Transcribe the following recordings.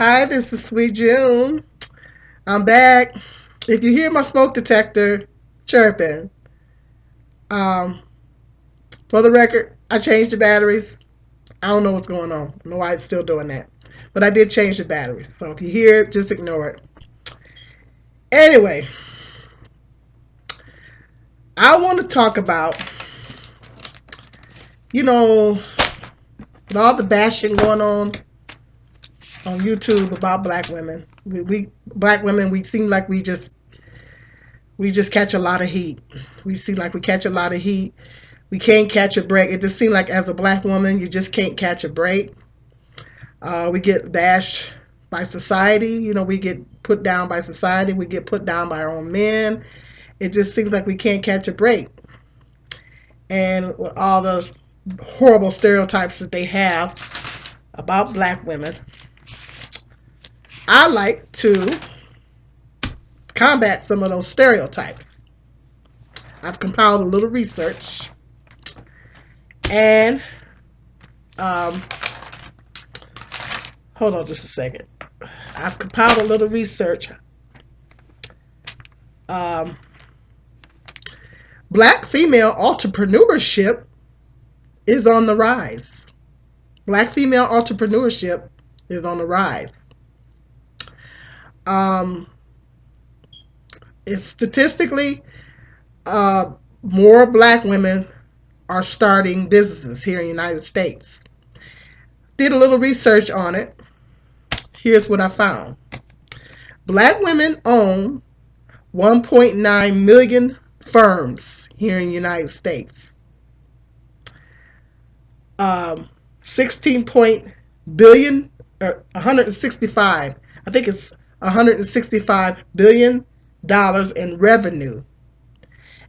Hi, this is Sweet June. I'm back. If you hear my smoke detector chirping, um, for the record, I changed the batteries. I don't know what's going on. I don't know why it's still doing that. But I did change the batteries. So if you hear it, just ignore it. Anyway, I want to talk about, you know, with all the bashing going on YouTube about black women. We black women, we seem like we just catch a lot of heat. We seem like we catch a lot of heat. We can't catch a break. It just seems like as a black woman, you just can't catch a break. We get bashed by society. We get put down by society. We get put down by our own men. It just seems like we can't catch a break. And with all the horrible stereotypes that they have about black women, I like to combat some of those stereotypes. I've compiled a little research and um, hold on just a second. I've compiled a little research. Um, Black female entrepreneurship is on the rise. Black female entrepreneurship is on the rise. Um, it's statistically, more black women are starting businesses here in the United States. Did a little research on it. Here's what I found. Black women own 1.9 million firms here in the United States. 16 point billion or 165, I think it's 165 billion dollars in revenue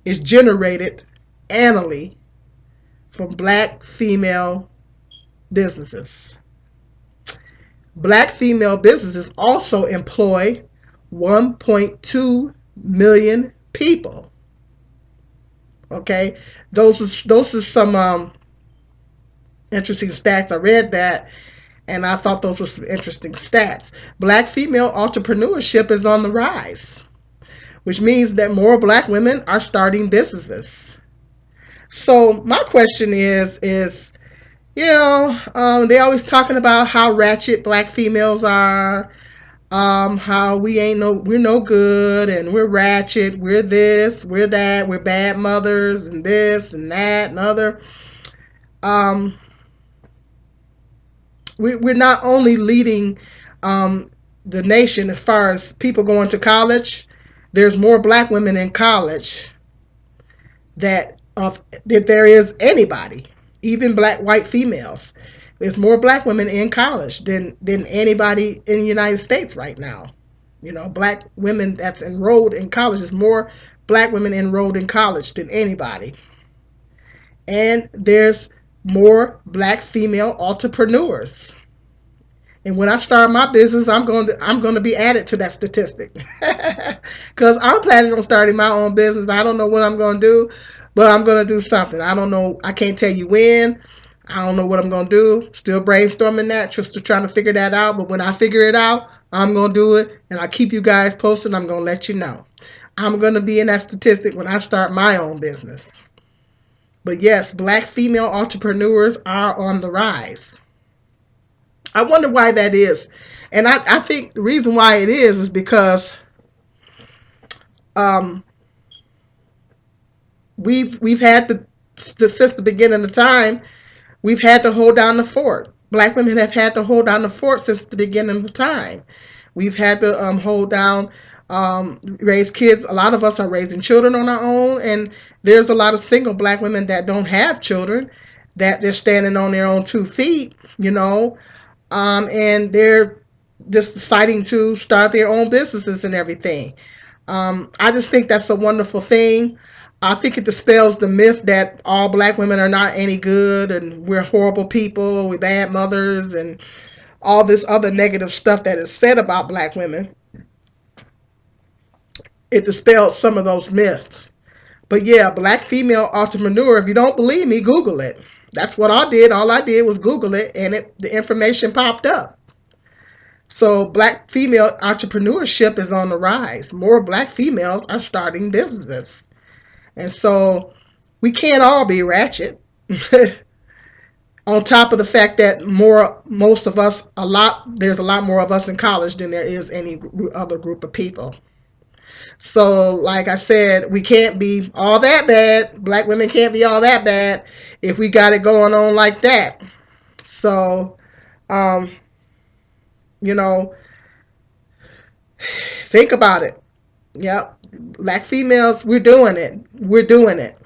is generated annually from black female businesses. Black female businesses also employ 1.2 million people. Okay, those are some interesting stats. I read that and I thought those were some interesting stats. Black female entrepreneurship is on the rise, which means that more black women are starting businesses. So my question is they always talking about how ratchet black females are, how we're no good and we're ratchet, we're this, we're that, we're bad mothers and this and that and other. Um, we're not only leading the nation as far as people going to college. There's more black women in college that there is anybody, even black white females. There's more black women in college than anybody in the United States right now. Black women that's enrolled in college. There's more black women enrolled in college than anybody. And there's more black female entrepreneurs. And when I start my business, I'm going to be added to that statistic, because I'm planning on starting my own business. I don't know what I'm going to do, but I'm going to do something. I don't know. I can't tell you when. I don't know what I'm going to do. Still brainstorming that, just to trying to figure that out. But when I figure it out, I'm going to do it, and I'll keep you guys posted. I'm going to let you know. I'm going to be in that statistic when I start my own business. But yes, black female entrepreneurs are on the rise. I wonder why that is. And I think the reason why it is because um, we've had since the beginning of time, we've had to hold down the fort. Black women have had to hold down the fort since the beginning of time. We've had to hold down, raise kids. A lot of us are raising children on our own, and there's a lot of single black women that don't have children, that they're standing on their own 2 feet, and they're just deciding to start their own businesses and everything. I just think that's a wonderful thing. I think it dispels the myth that all black women are not any good and we're horrible people, we're bad mothers, and all this other negative stuff that is said about black women. It dispels some of those myths. But yeah, black female entrepreneur, if you don't believe me, Google it. That's what I did. All I did was Google it, and the information popped up. So black female entrepreneurship is on the rise. More black females are starting businesses. And so we can't all be ratchet. On top of the fact that most of us, there's a lot more of us in college than there is any other group of people. So, like I said, we can't be all that bad. Black women can't be all that bad if we got it going on like that. So, um, you know, think about it. Yep. Black females, we're doing it. We're doing it.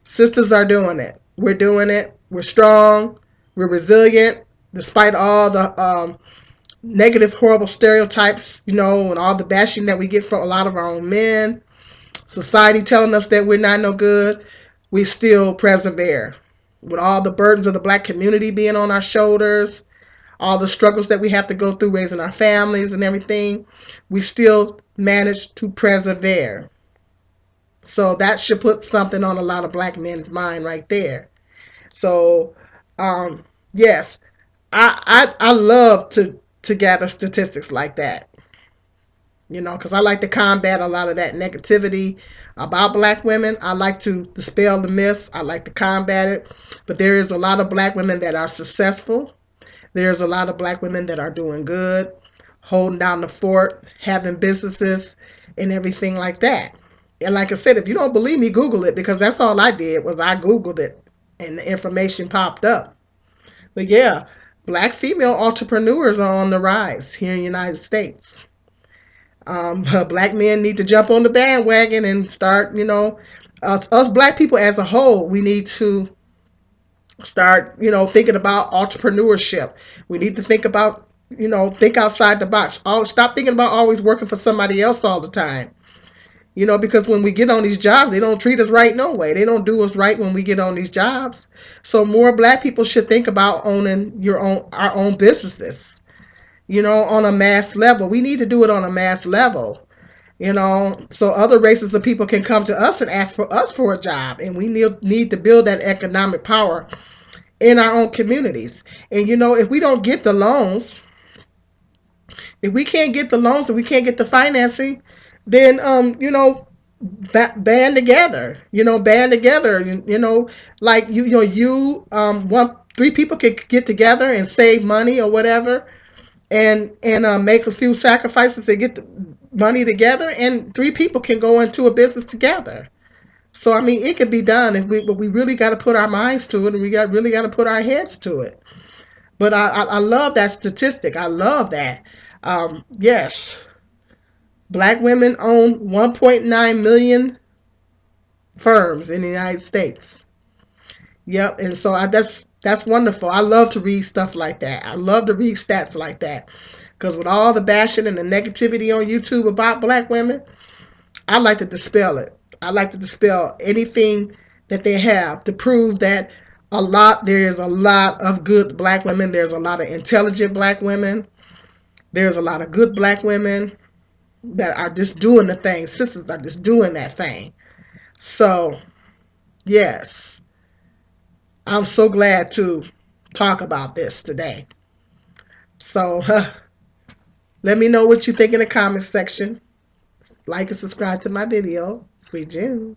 Sisters are doing it. We're doing it. We're strong. We're resilient, despite all the negative, horrible stereotypes, and all the bashing that we get from a lot of our own men. Society telling us that we're not no good. We still persevere. With all the burdens of the black community being on our shoulders, all the struggles that we have to go through raising our families and everything, we still manage to persevere. So that should put something on a lot of black men's mind right there. So, yes, I love to gather statistics like that, because I like to combat a lot of that negativity about black women. I like to dispel the myths. I like to combat it. But there is a lot of black women that are successful. There's a lot of black women that are doing good, holding down the fort, having businesses and everything like that. And like I said, if you don't believe me, Google it, because that's all I did was I Googled it and the information popped up. But yeah, black female entrepreneurs are on the rise here in the United States. Black men need to jump on the bandwagon and start, us black people as a whole, we need to start, thinking about entrepreneurship. We need to think about, think outside the box. Stop thinking about always working for somebody else all the time. Because when we get on these jobs, they don't treat us right no way. They don't do us right when we get on these jobs. So more black people should think about owning our own businesses, on a mass level. We need to do it on a mass level, so other races of people can come to us and ask for us for a job. And we need to build that economic power in our own communities. And, if we don't get the loans, if we can't get the loans and we can't get the financing, then band together, like three people could get together and save money or whatever, and make a few sacrifices to get the money together, and three people can go into a business together. So I mean, it could be done, but we really got to put our minds to it, and we really got to put our heads to it. But I love that statistic. I love that. Yes, black women own 1.9 million firms in the United States. Yep, and so that's wonderful. I love to read stuff like that. I love to read stats like that, because with all the bashing and the negativity on YouTube about black women, I like to dispel it. I like to dispel anything that they have to prove that there is a lot of good black women. There's a lot of intelligent black women. There's a lot of good black women that are just doing the thing. Sisters are just doing that thing. So, yes, I'm so glad to talk about this today. So, let me know what you think in the comment section. Like and subscribe to my video. Sweet June.